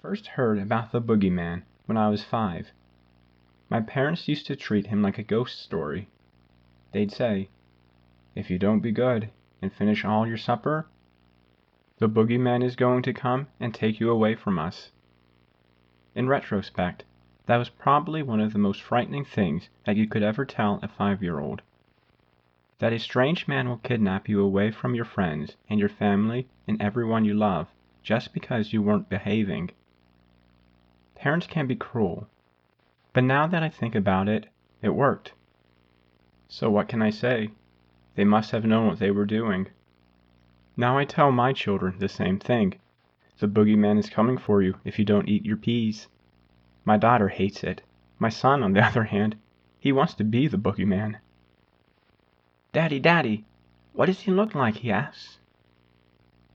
first heard about the boogeyman when I was 5. My parents used to treat him like a ghost story. They'd say, "If you don't be good and finish all your supper, the boogeyman is going to come and take you away from us." In retrospect, that was probably one of the most frightening things that you could ever tell a 5-year-old. That a strange man will kidnap you away from your friends and your family and everyone you love just because you weren't behaving. Parents can be cruel, but now that I think about it, it worked. So what can I say? They must have known what they were doing. Now I tell my children the same thing. The boogeyman is coming for you if you don't eat your peas. My daughter hates it. My son, on the other hand, he wants to be the boogeyman. Daddy, what does he look like?" he asks.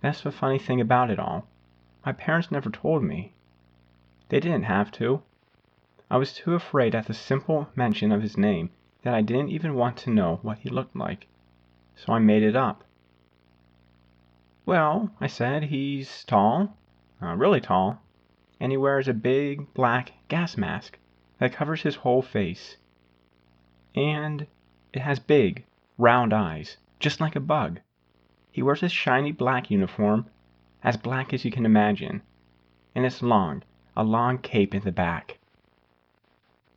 That's the funny thing about it all. My parents never told me. They didn't have to. I was too afraid at the simple mention of his name that I didn't even want to know what he looked like. So I made it up. "Well," I said, "he's tall, really tall, and he wears a big black gas mask that covers his whole face. And it has big, round eyes, just like a bug. He wears a shiny black uniform, as black as you can imagine, and it's long, a long cape in the back."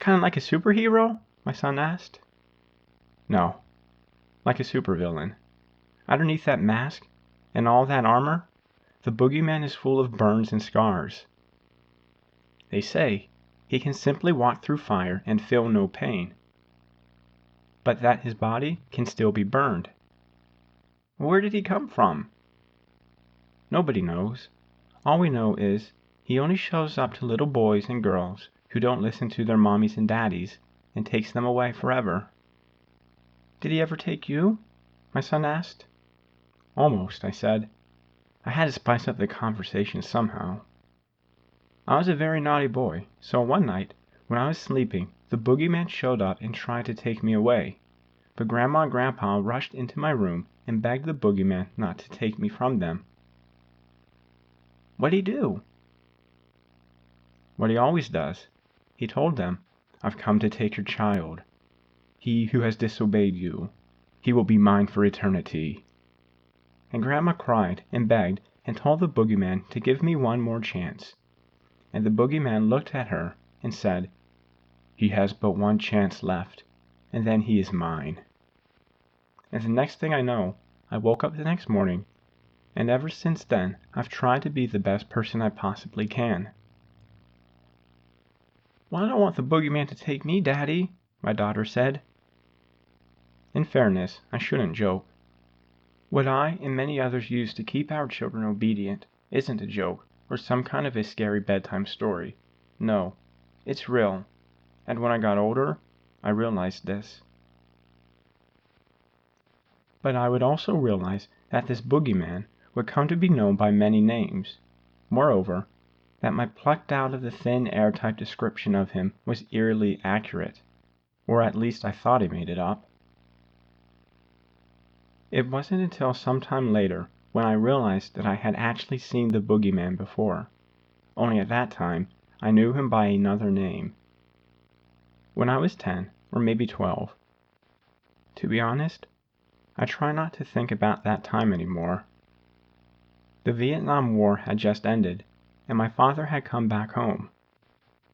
"Kind of like a superhero?" my son asked. "No, like a supervillain. Underneath that mask and all that armor, the boogeyman is full of burns and scars. They say he can simply walk through fire and feel no pain, but that his body can still be burned." "Where did he come from?" "Nobody knows. All we know is he only shows up to little boys and girls who don't listen to their mommies and daddies and takes them away forever." "Did he ever take you?" my son asked. "Almost," I said. I had to spice up the conversation somehow. "I was a very naughty boy, so one night, when I was sleeping, the boogeyman showed up and tried to take me away. But Grandma and Grandpa rushed into my room and begged the boogeyman not to take me from them." "What'd he do?" "What he always does. He told them, 'I've come to take your child. He who has disobeyed you. He will be mine for eternity.'" And Grandma cried and begged and told the boogeyman to give me one more chance. And the boogeyman looked at her and said, "He has but one chance left, and then he is mine." And the next thing I know, I woke up the next morning, and ever since then I've tried to be the best person I possibly can. "Well, I don't want the boogeyman to take me, Daddy," my daughter said. In fairness, I shouldn't joke. What I and many others use to keep our children obedient isn't a joke or some kind of a scary bedtime story. No, it's real. And when I got older, I realized this. But I would also realize that this boogeyman would come to be known by many names. Moreover, that my plucked out of the thin air type description of him was eerily accurate. Or at least I thought I made it up. It wasn't until some time later when I realized that I had actually seen the boogeyman before. Only at that time, I knew him by another name. When I was 10, or maybe 12. To be honest, I try not to think about that time anymore. The Vietnam War had just ended, and my father had come back home.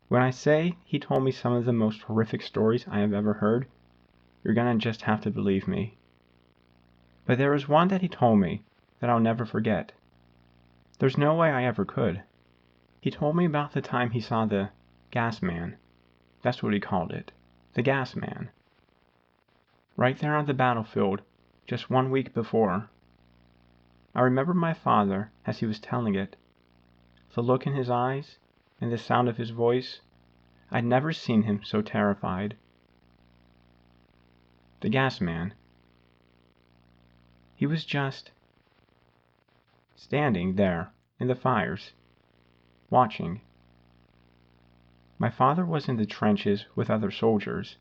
When I say he told me some of the most horrific stories I have ever heard, you're gonna just have to believe me. But there was one that he told me that I'll never forget. There's no way I ever could. He told me about the time he saw the Gasman. That's what he called it, the Gasman. Right there on the battlefield, just 1 week before. I remember my father as he was telling it. The look in his eyes and the sound of his voice. I'd never seen him so terrified. The Gasman. He was just standing there in the fires, watching. My father was in the trenches with other soldiers.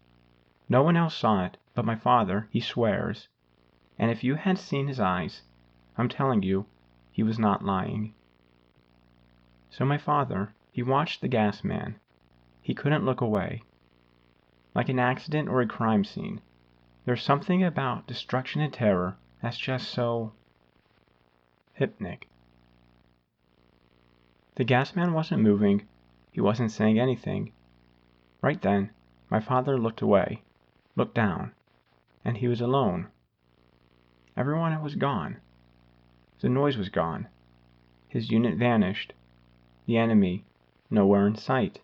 No one else saw it but my father, he swears. And if you had seen his eyes, I'm telling you, he was not lying. So my father, He watched the gas man. He couldn't look away. Like an accident or a crime scene. There's something about destruction and terror that's just so hypnotic. The gas man wasn't moving. He wasn't saying anything. Right then, my father looked away, looked down, and he was alone. Everyone was gone. The noise was gone. His unit vanished. The enemy, nowhere in sight.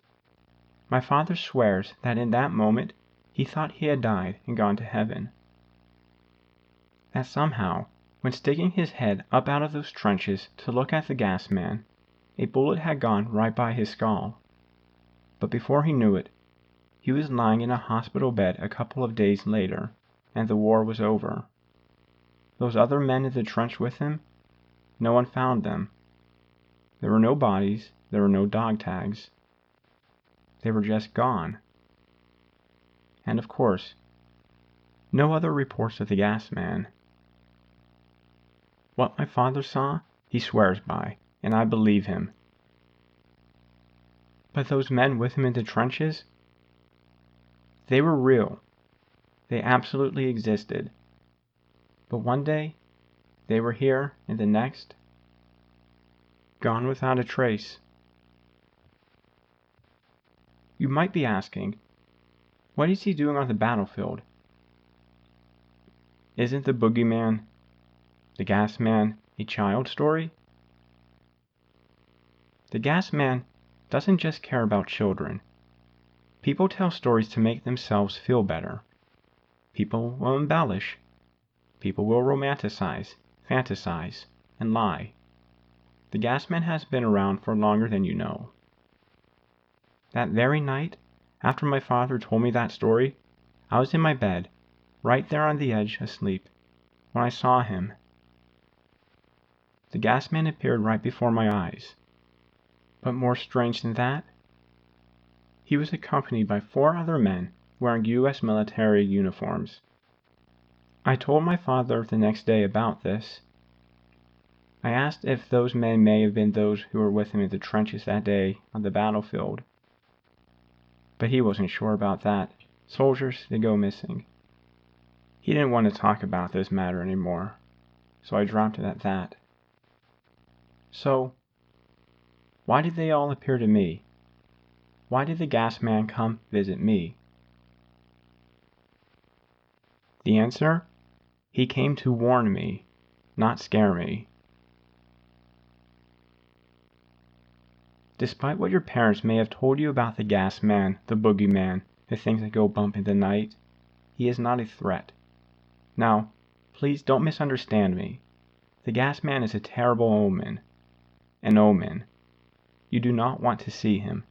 My father swears that in that moment he thought he had died and gone to heaven. That somehow, when sticking his head up out of those trenches to look at the gas man, a bullet had gone right by his skull. But before he knew it, he was lying in a hospital bed a couple of days later, and the war was over. Those other men in the trench with him, no one found them. There were no bodies, there were no dog tags. They were just gone. And of course, no other reports of the gas man. What my father saw, he swears by, and I believe him. But those men with him in the trenches, they were real. They absolutely existed. But one day, they were here, and the next, gone without a trace. You might be asking, what is he doing on the battlefield? Isn't the boogeyman, the gas man, a child story? The gas man doesn't just care about children. People tell stories to make themselves feel better. People will embellish. People will romanticize, fantasize, and lie. The gas man has been around for longer than you know. That very night, after my father told me that story, I was in my bed, right there on the edge, asleep, when I saw him. The gas man appeared right before my eyes. But more strange than that, he was accompanied by 4 other men wearing U.S. military uniforms. I told my father the next day about this. I asked if those men may have been those who were with him in the trenches that day on the battlefield. But he wasn't sure about that. Soldiers, they go missing. He didn't want to talk about this matter anymore, so I dropped it at that. So, why did they all appear to me? Why did the gas man come visit me? The answer? He came to warn me, not scare me. Despite what your parents may have told you about the gas man, the boogeyman, the things that go bump in the night, he is not a threat. Now, please don't misunderstand me. The gas man is a terrible omen. An omen. You do not want to see him.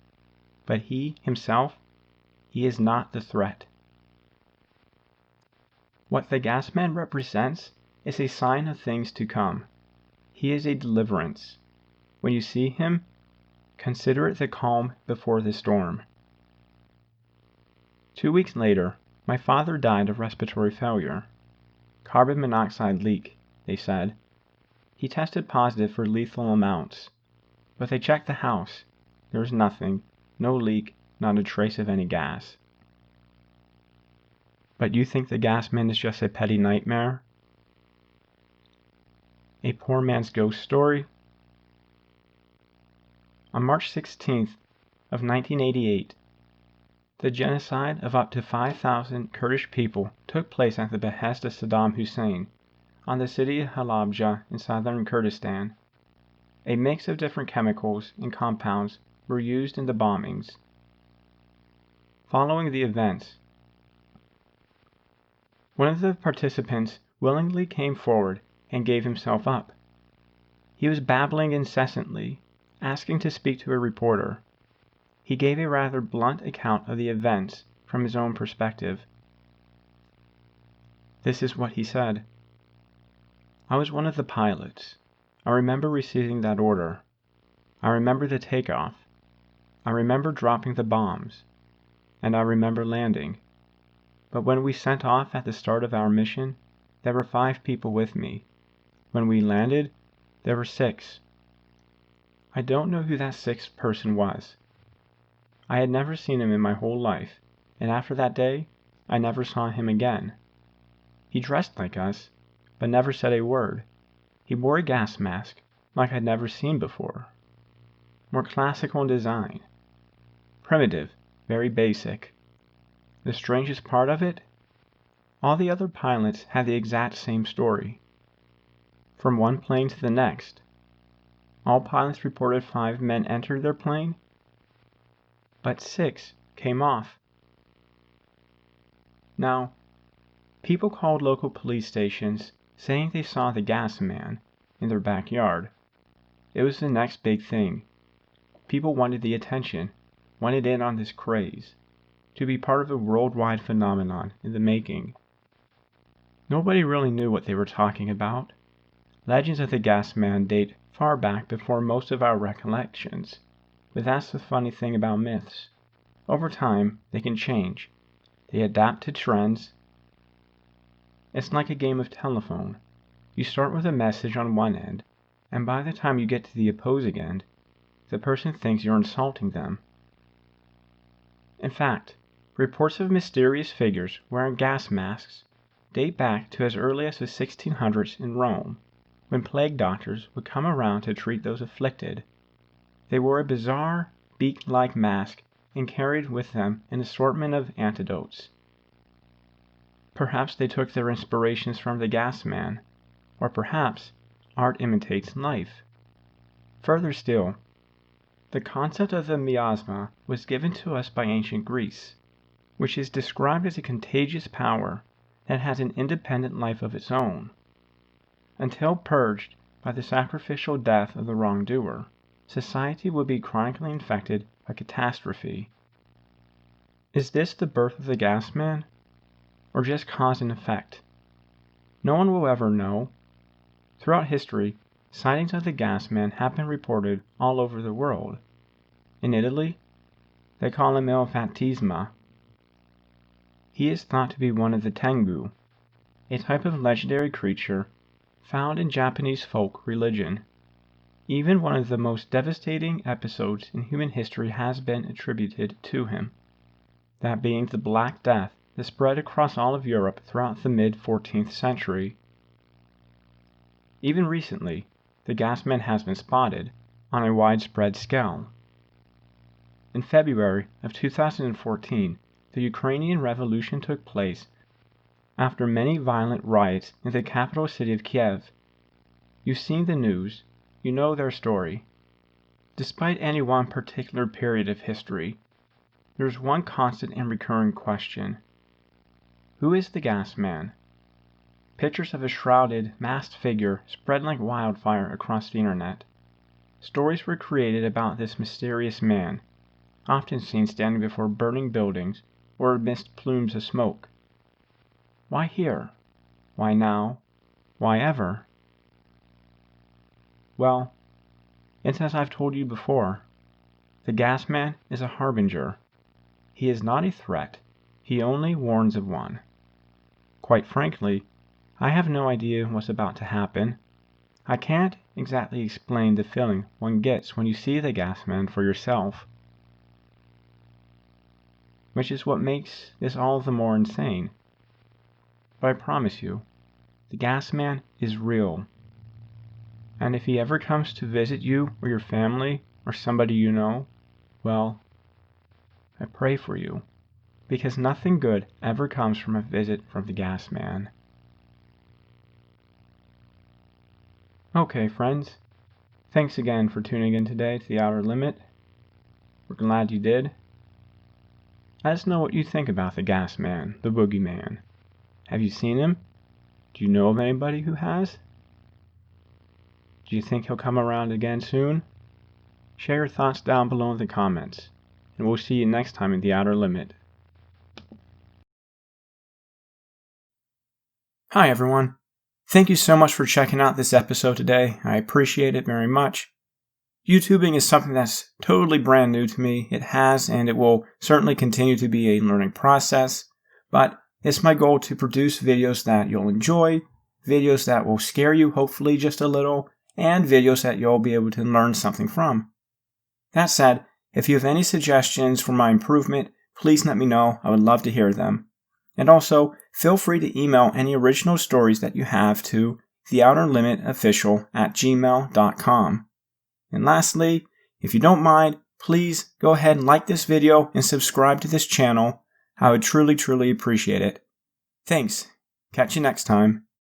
But he, himself, he is not the threat. What the gas man represents is a sign of things to come. He is a deliverance. When you see him, consider it the calm before the storm. 2 weeks later, my father died of respiratory failure. Carbon monoxide leak, they said. He tested positive for lethal amounts. But they checked the house. There was nothing, no leak, not a trace of any gas. But you think the gas man is just a petty nightmare? A poor man's ghost story? On March 16th of 1988, the genocide of up to 5,000 Kurdish people took place at the behest of Saddam Hussein on the city of Halabja in southern Kurdistan. A mix of different chemicals and compounds were used in the bombings. Following the events, one of the participants willingly came forward and gave himself up. He was babbling incessantly, asking to speak to a reporter. He gave a rather blunt account of the events from his own perspective. This is what he said. I was one of the pilots. I remember receiving that order. I remember the takeoff. I remember dropping the bombs. And I remember landing. But when we sent off at the start of our mission, there were 5 people with me. When we landed, there were 6. I don't know who that sixth person was. I had never seen him in my whole life, and after that day, I never saw him again. He dressed like us, but never said a word. He wore a gas mask like I'd never seen before. More classical in design. Primitive, very basic. The strangest part of it? All the other pilots had the exact same story. From one plane to the next. All pilots reported 5 men entered their plane, but 6 came off. Now, people called local police stations saying they saw the gas man in their backyard. It was the next big thing. People wanted the attention, wanted in on this craze, to be part of a worldwide phenomenon in the making. Nobody really knew what they were talking about. Legends of the gas man date far back before most of our recollections, but that's the funny thing about myths. Over time, they can change. They adapt to trends. It's like a game of telephone. You start with a message on one end, and by the time you get to the opposing end, the person thinks you're insulting them. In fact, reports of mysterious figures wearing gas masks date back to as early as the 1600s in Rome, when plague doctors would come around to treat those afflicted. They wore a bizarre, beak-like mask and carried with them an assortment of antidotes. Perhaps they took their inspirations from the gas man, or perhaps art imitates life. Further still, the concept of the miasma was given to us by ancient Greece, which is described as a contagious power that has an independent life of its own. Until purged by the sacrificial death of the wrongdoer, society would be chronically infected by catastrophe. Is this the birth of the gas man, or just cause and effect? No one will ever know. Throughout history, sightings of the gas man have been reported all over the world. In Italy, they call him Il Fantasma. He is thought to be one of the Tengu, a type of legendary creature found in Japanese folk religion. Even one of the most devastating episodes in human history has been attributed to him, that being the Black Death that spread across all of Europe throughout the mid-14th century. Even recently, the gas man has been spotted on a widespread scale. In February of 2014, the Ukrainian Revolution took place after many violent riots in the capital city of Kiev. You've seen the news, you know their story. Despite any one particular period of history, there's one constant and recurring question. Who is the gas man? Pictures of a shrouded, masked figure spread like wildfire across the internet. Stories were created about this mysterious man, often seen standing before burning buildings or amidst plumes of smoke. Why here? Why now? Why ever? Well, it's as I've told you before. The gas man is a harbinger. He is not a threat. He only warns of one. Quite frankly, I have no idea what's about to happen. I can't exactly explain the feeling one gets when you see the gas man for yourself, which is what makes this all the more insane. But I promise you, the gas man is real. And if he ever comes to visit you or your family or somebody you know, well, I pray for you, because nothing good ever comes from a visit from the gas man. Okay, friends, thanks again for tuning in today to The Outer Limit. We're glad you did. Let us know what you think about the gas man, the boogeyman. Have you seen him? Do you know of anybody who has? Do you think he'll come around again soon? Share your thoughts down below in the comments, and we'll see you next time in The Outer Limit. Hi everyone. Thank you so much for checking out this episode today. I appreciate it very much. YouTubing is something that's totally brand new to me. It has, and it will certainly continue to be a learning process, but it's my goal to produce videos that you'll enjoy, videos that will scare you hopefully just a little, and videos that you'll be able to learn something from. That said, if you have any suggestions for my improvement, please let me know. I would love to hear them. And also, feel free to email any original stories that you have to theouterlimitofficial@gmail.com. And lastly, if you don't mind, please go ahead and like this video and subscribe to this channel. I would truly appreciate it. Thanks. Catch you next time.